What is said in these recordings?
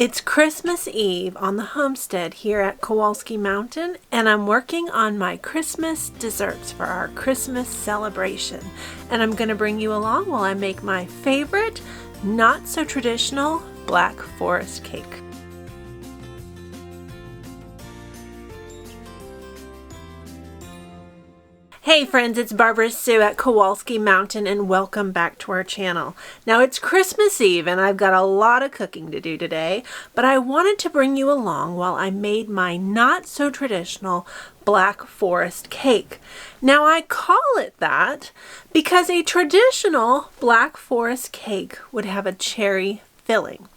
It's Christmas Eve on the homestead here at Kowalski Mountain, and I'm working on my Christmas desserts for our Christmas celebration. And I'm going to bring you along while I make my favorite not-so-traditional Black Forest cake. Hey friends, it's Barbara Sue at Kowalski Mountain and welcome back to our channel. Now it's Christmas Eve and I've got a lot of cooking to do today, but I wanted to bring you along while I made my not-so-traditional Black Forest cake. Now I call it that because a traditional Black Forest cake would have a cherry filling.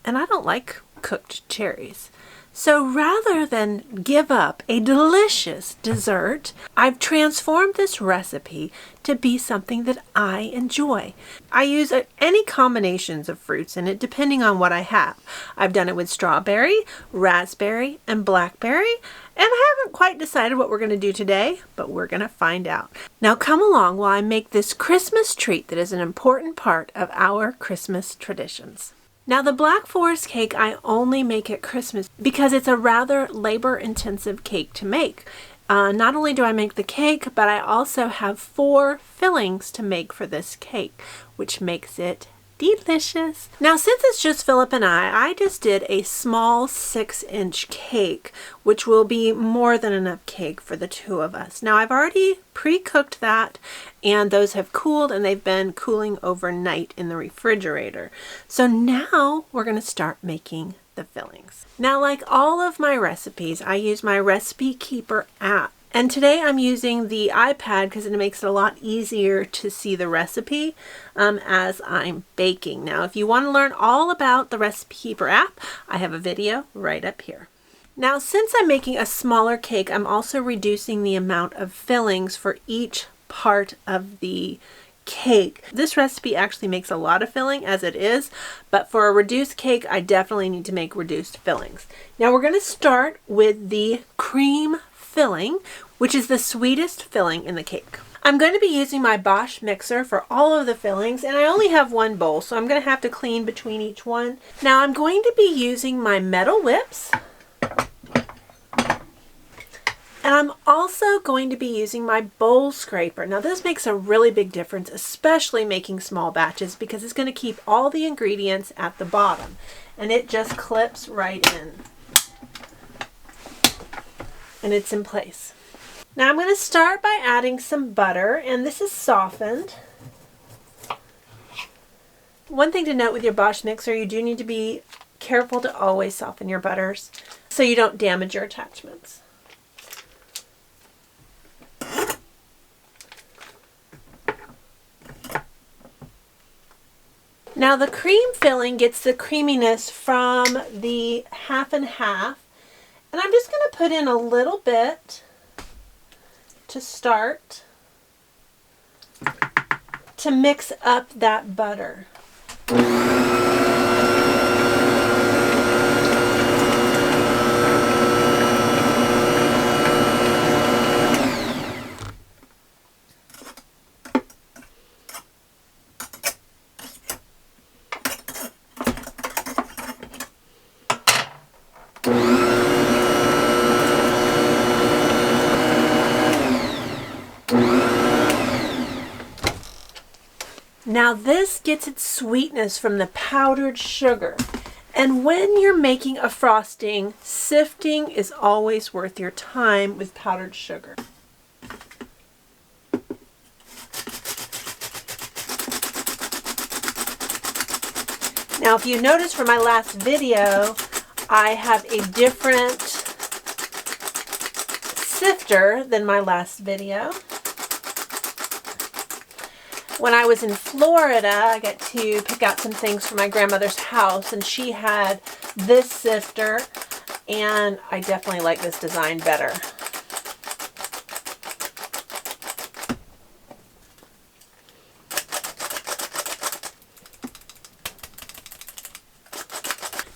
And I don't like cooked cherries. So rather than give up a delicious dessert, I've transformed this recipe to be something that I enjoy. I use any combinations of fruits in it depending on what I have. I've done it with strawberry, raspberry, and blackberry, and I haven't quite decided what we're going to do today, but we're going to find out. Now come along while I make this Christmas treat that is an important part of our Christmas traditions. Now the Black Forest cake I only make at Christmas because it's a rather labor-intensive cake to make. Not only do I make the cake, but I also have 4 fillings to make for this cake, which makes it delicious. Now since it's just Philip and I just did a small 6-inch cake, which will be more than enough cake for the 2 of us. Now I've already pre-cooked that, and those have cooled and they've been cooling overnight in the refrigerator. So now we're going to start making the fillings. Now like all of my recipes, I use my Recipe Keeper app. And today I'm using the iPad because it makes it a lot easier to see the recipe as I'm baking. Now if you want to learn all about the Recipe Keeper app, I have a video right up here. Now since I'm making a smaller cake, I'm also reducing the amount of fillings for each part of the cake. This recipe actually makes a lot of filling as it is, but for a reduced cake, I definitely need to make reduced fillings. Now we're going to start with the cream filling, which is the sweetest filling in the cake. I'm going to be using my Bosch mixer for all of the fillings, and I only have 1 bowl, so I'm going to have to clean between each one. Now I'm going to be using my metal whips, and I'm also going to be using my bowl scraper. Now this makes a really big difference, especially making small batches, because it's going to keep all the ingredients at the bottom, and it just clips right in. And it's in place. Now I'm going to start by adding some butter, and this is softened. One thing to note with your Bosch mixer, you do need to be careful to always soften your butters so you don't damage your attachments. Now the cream filling gets the creaminess from the half and half. And I'm just going to put in a little bit to start to mix up that butter. Now this gets its sweetness from the powdered sugar. And when you're making a frosting, sifting is always worth your time with powdered sugar. Now if you notice from my last video, I have a different sifter than my last video. When I was in Florida, I got to pick out some things for my grandmother's house, and she had this sifter, and I definitely like this design better.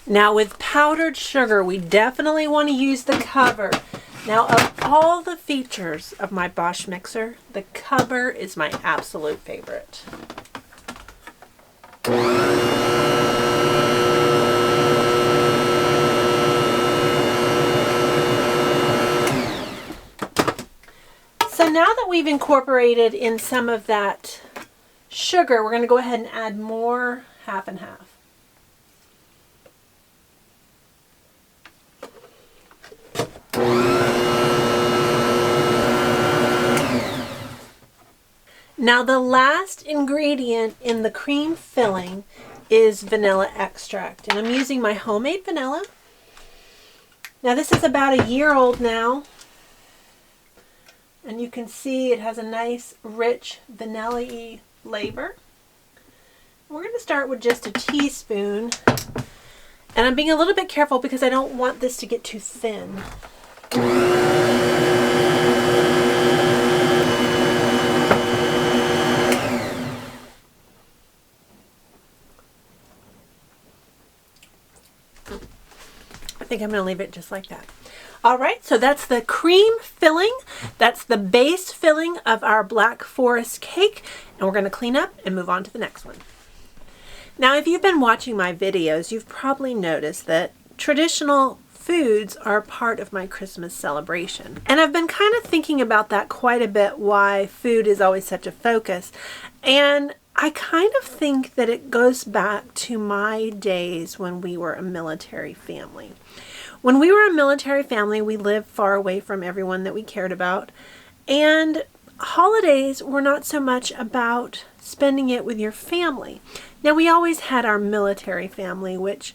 Now with powdered sugar, we definitely want to use the cover. Now, of all the features of my Bosch mixer, the cover is my absolute favorite. now that we've incorporated in some of that sugar, we're going to go ahead and add more half and half. Now the last ingredient in the cream filling is vanilla extract, and I'm using my homemade vanilla. Now this is about a year old now, and you can see it has a nice rich vanilla-y flavor. We're going to start with just a teaspoon, and I'm being a little bit careful because I don't want this to get too thin. I think I'm going to leave it just like that. All right, so that's the cream filling. That's the base filling of our Black Forest cake. And we're going to clean up and move on to the next one. Now, if you've been watching my videos, you've probably noticed that traditional foods are part of my Christmas celebration. And I've been kind of thinking about that quite a bit, why food is always such a focus. And I kind of think that it goes back to my days when we were a military family. When we were a military family, we lived far away from everyone that we cared about. And holidays were not so much about spending it with your family. Now, we always had our military family, which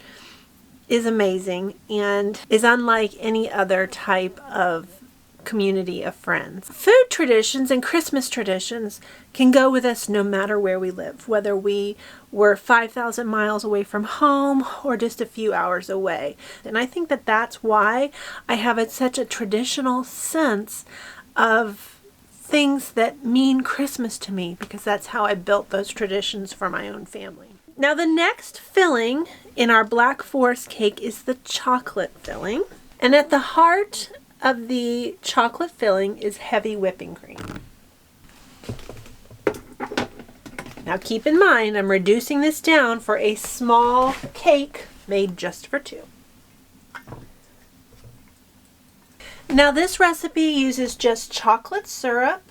is amazing and is unlike any other type of community of friends. Food traditions and Christmas traditions can go with us no matter where we live, whether we were 5,000 miles away from home or just a few hours away. And I think that that's why I have such a traditional sense of things that mean Christmas to me, because that's how I built those traditions for my own family. Now, the next filling in our Black Forest cake is the chocolate filling. And at the heart of the chocolate filling is heavy whipping cream. Now keep in mind, I'm reducing this down for a small cake made just for two. Now this recipe uses just chocolate syrup,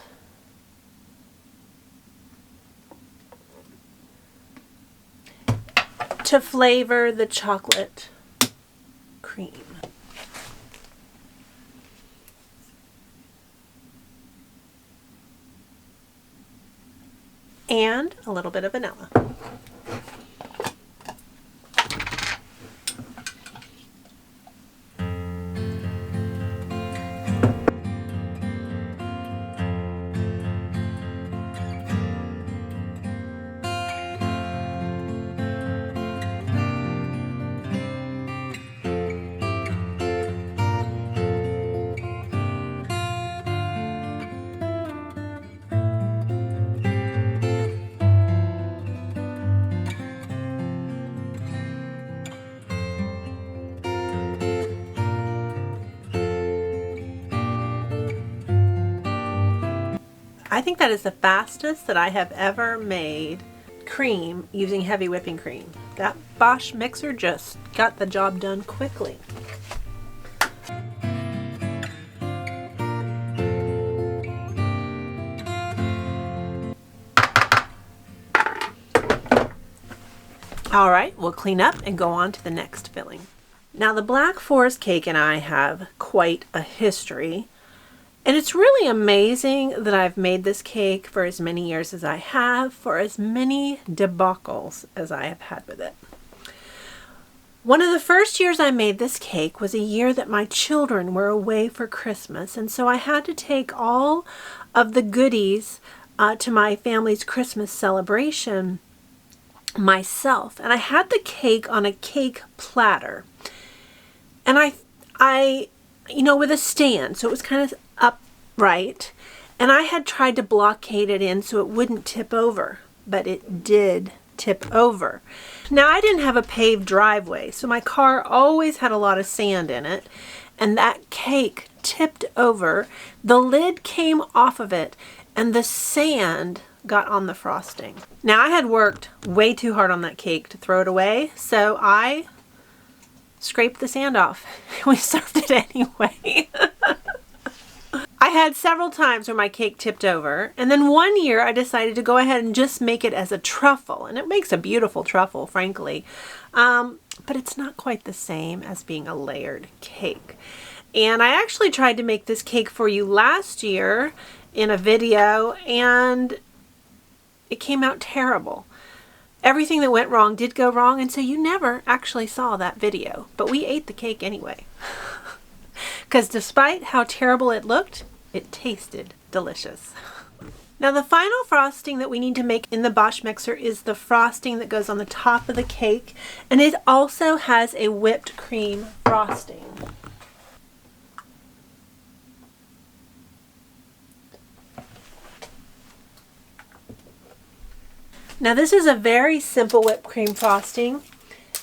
to flavor the chocolate cream. And a little bit of vanilla. I think that is the fastest that I have ever made cream using heavy whipping cream. That Bosch mixer just got the job done quickly. All right, we'll clean up and go on to the next filling. Now the Black Forest cake and I have quite a history. And it's really amazing that I've made this cake for as many years as I have, for as many debacles as I have had with it. One of the first years I made this cake was a year that my children were away for Christmas, and so I had to take all of the goodies to my family's Christmas celebration myself. And I had the cake on a cake platter. And I with a stand, so it was kind of upright, and I had tried to blockade it in so it wouldn't tip over, but it did tip over. Now, I didn't have a paved driveway, so my car always had a lot of sand in it, and that cake tipped over. The lid came off of it, and the sand got on the frosting. Now, I had worked way too hard on that cake to throw it away, so I scraped the sand off. We served it anyway. I had several times where my cake tipped over, and then one year I decided to go ahead and just make it as a truffle, and it makes a beautiful truffle, frankly, but it's not quite the same as being a layered cake. And I actually tried to make this cake for you last year in a video, and it came out terrible. Everything that went wrong did go wrong, and so you never actually saw that video, but we ate the cake anyway. Because despite how terrible it looked, it tasted delicious. Now the final frosting that we need to make in the Bosch mixer is the frosting that goes on the top of the cake, and it also has a whipped cream frosting. Now this is a very simple whipped cream frosting.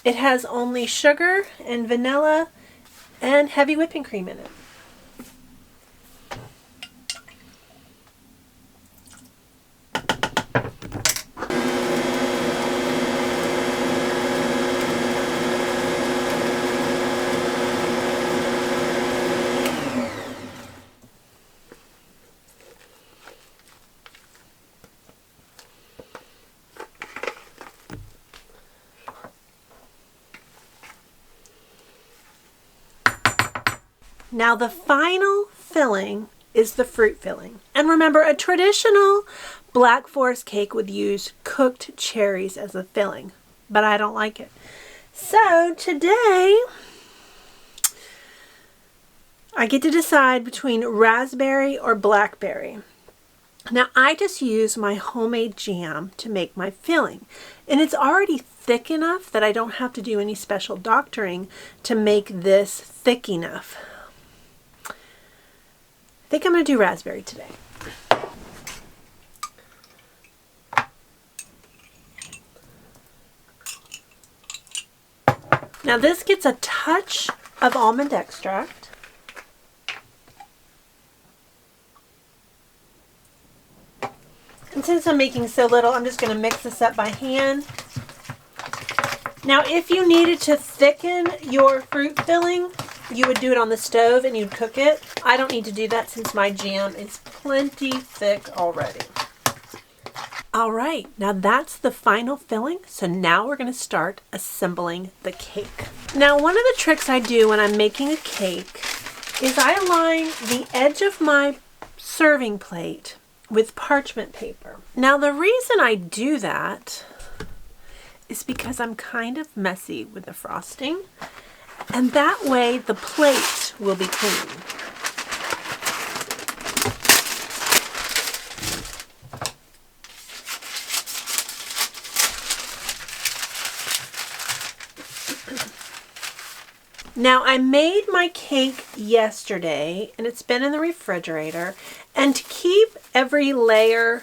It has only sugar and vanilla and heavy whipping cream in it. Now the final filling is the fruit filling. And remember, a traditional Black Forest cake would use cooked cherries as a filling, but I don't like it. So today, I get to decide between raspberry or blackberry. Now I just use my homemade jam to make my filling, and it's already thick enough that I don't have to do any special doctoring to make this thick enough. I think I'm going to do raspberry today. Now this gets a touch of almond extract. And since I'm making so little, I'm just going to mix this up by hand. Now if you needed to thicken your fruit filling, you would do it on the stove and you'd cook it. I don't need to do that since my jam is plenty thick already. All right, now that's the final filling. So now we're going to start assembling the cake. Now one of the tricks I do when I'm making a cake is I line the edge of my serving plate with parchment paper. Now the reason I do that is because I'm kind of messy with the frosting. And that way the plate will be clean. Now I made my cake yesterday and it's been in the refrigerator, and to keep every layer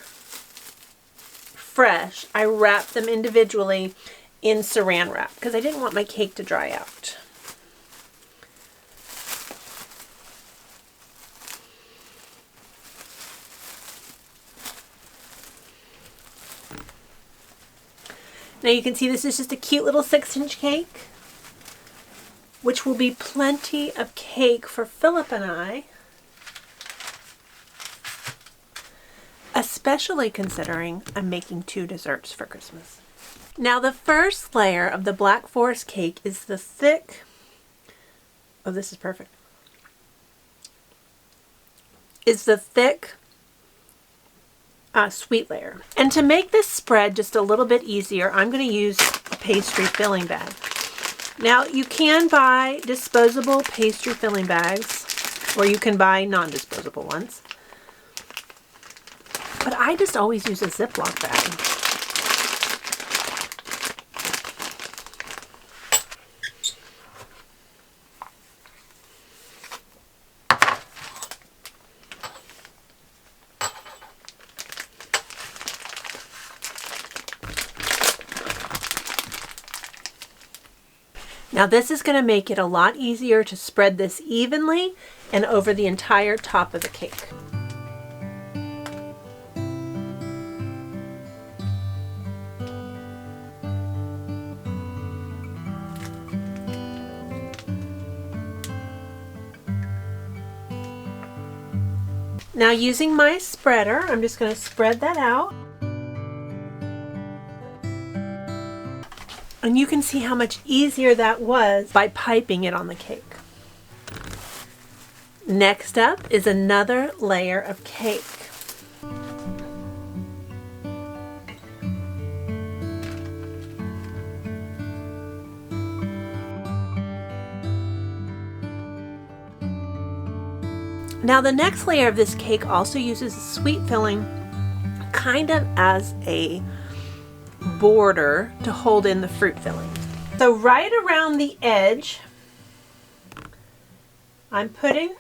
fresh, I wrapped them individually in saran wrap because I didn't want my cake to dry out. Now you can see this is just a cute little 6-inch cake, which will be plenty of cake for Philip and I, especially considering I'm making 2 desserts for Christmas. Now the first layer of the Black Forest cake is the thick, oh this is perfect, is the thick sweet layer. And to make this spread just a little bit easier, I'm going to use a pastry filling bag. Now you can buy disposable pastry filling bags, or you can buy non-disposable ones. But I just always use a Ziploc bag. Now this is going to make it a lot easier to spread this evenly and over the entire top of the cake. Now using my spreader, I'm just going to spread that out. And you can see how much easier that was by piping it on the cake. Next up is another layer of cake. Now the next layer of this cake also uses a sweet filling kind of as a border to hold in the fruit filling. So right around the edge, I'm putting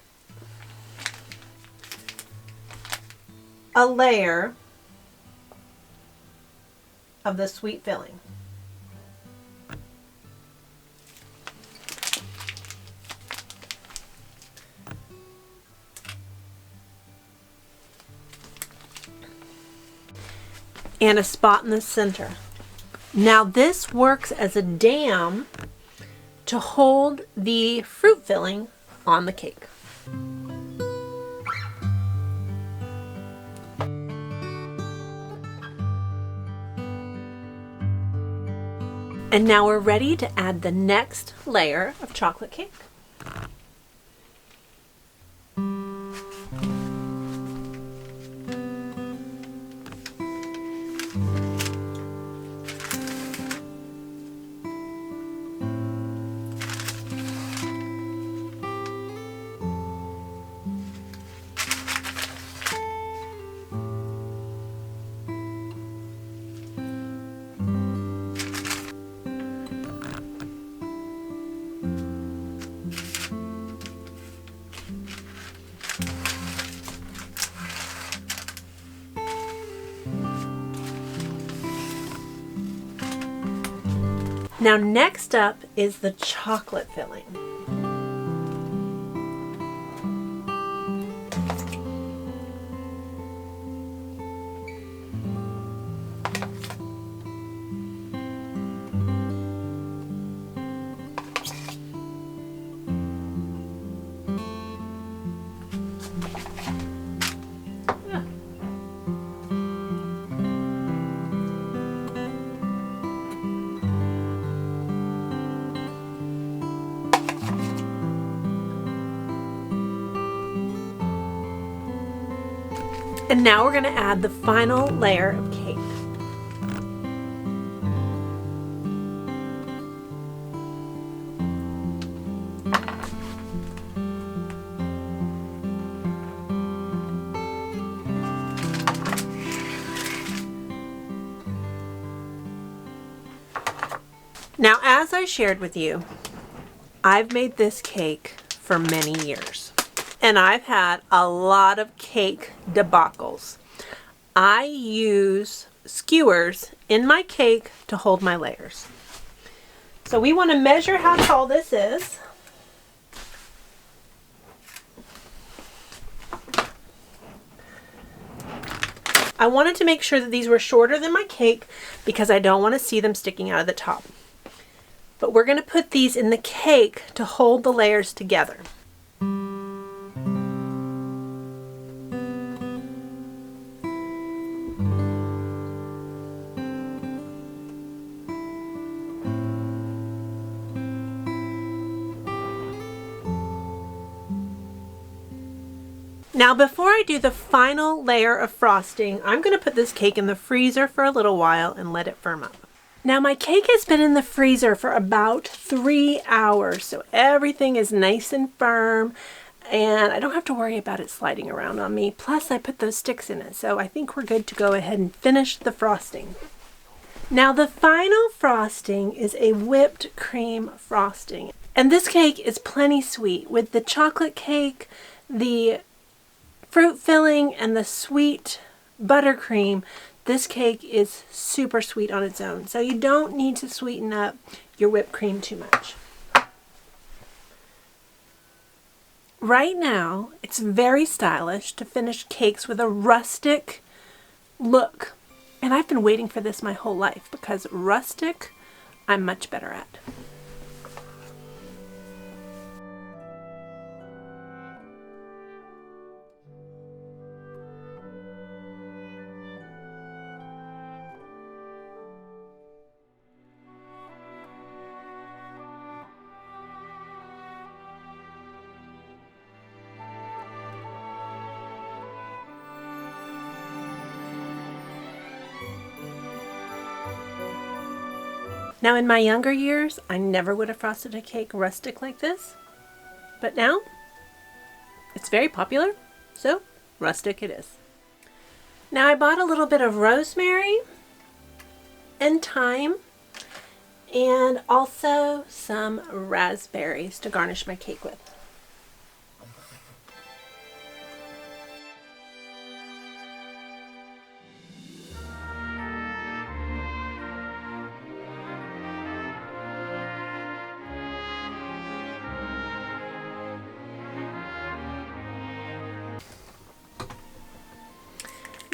a layer of the sweet filling. And a spot in the center. Now this works as a dam to hold the fruit filling on the cake. And now we're ready to add the next layer of chocolate cake. Now next up is the chocolate filling. And now we're going to add the final layer of cake. Now, as I shared with you, I've made this cake for many years. And I've had a lot of cake debacles. I use skewers in my cake to hold my layers. So we want to measure how tall this is. I wanted to make sure that these were shorter than my cake because I don't want to see them sticking out of the top. But we're going to put these in the cake to hold the layers together. Now before I do the final layer of frosting, I'm going to put this cake in the freezer for a little while and let it firm up. Now my cake has been in the freezer for about 3 hours, so everything is nice and firm and I don't have to worry about it sliding around on me. Plus I put those sticks in it, so I think we're good to go ahead and finish the frosting. Now the final frosting is a whipped cream frosting. And this cake is plenty sweet with the chocolate cake, the fruit filling, and the sweet buttercream. This cake is super sweet on its own, so you don't need to sweeten up your whipped cream too much. Right now, it's very stylish to finish cakes with a rustic look. And I've been waiting for this my whole life because rustic, I'm much better at. Now in my younger years, I never would have frosted a cake rustic like this, but now it's very popular, so rustic it is. Now I bought a little bit of rosemary and thyme and also some raspberries to garnish my cake with.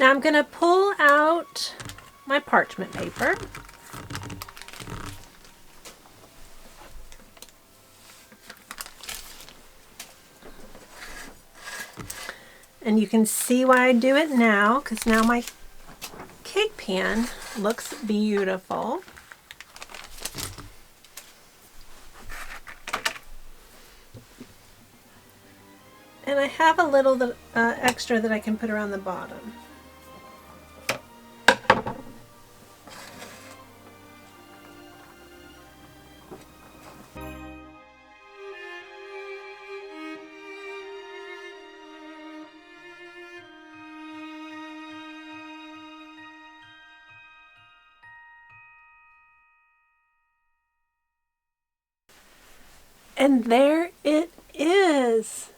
Now I'm going to pull out my parchment paper. And you can see why I do it now, because now my cake pan looks beautiful. And I have a little extra that I can put around the bottom. And there it is.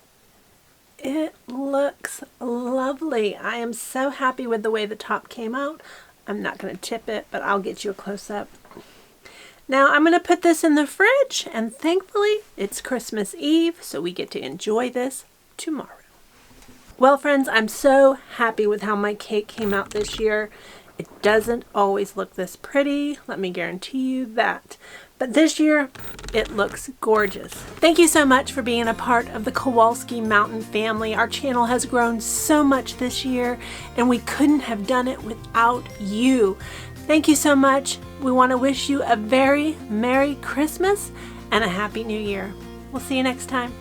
It looks lovely. I am so happy with the way the top came out. I'm not going to tip it, but I'll get you a close-up. Now I'm going to put this in the fridge, and thankfully it's Christmas Eve, so we get to enjoy this tomorrow. Well, friends, I'm so happy with how my cake came out this year. It doesn't always look this pretty, let me guarantee you that. But this year, it looks gorgeous. Thank you so much for being a part of the Kowalski Mountain family. Our channel has grown so much this year, and we couldn't have done it without you. Thank you so much. We want to wish you a very Merry Christmas and a Happy New Year. We'll see you next time.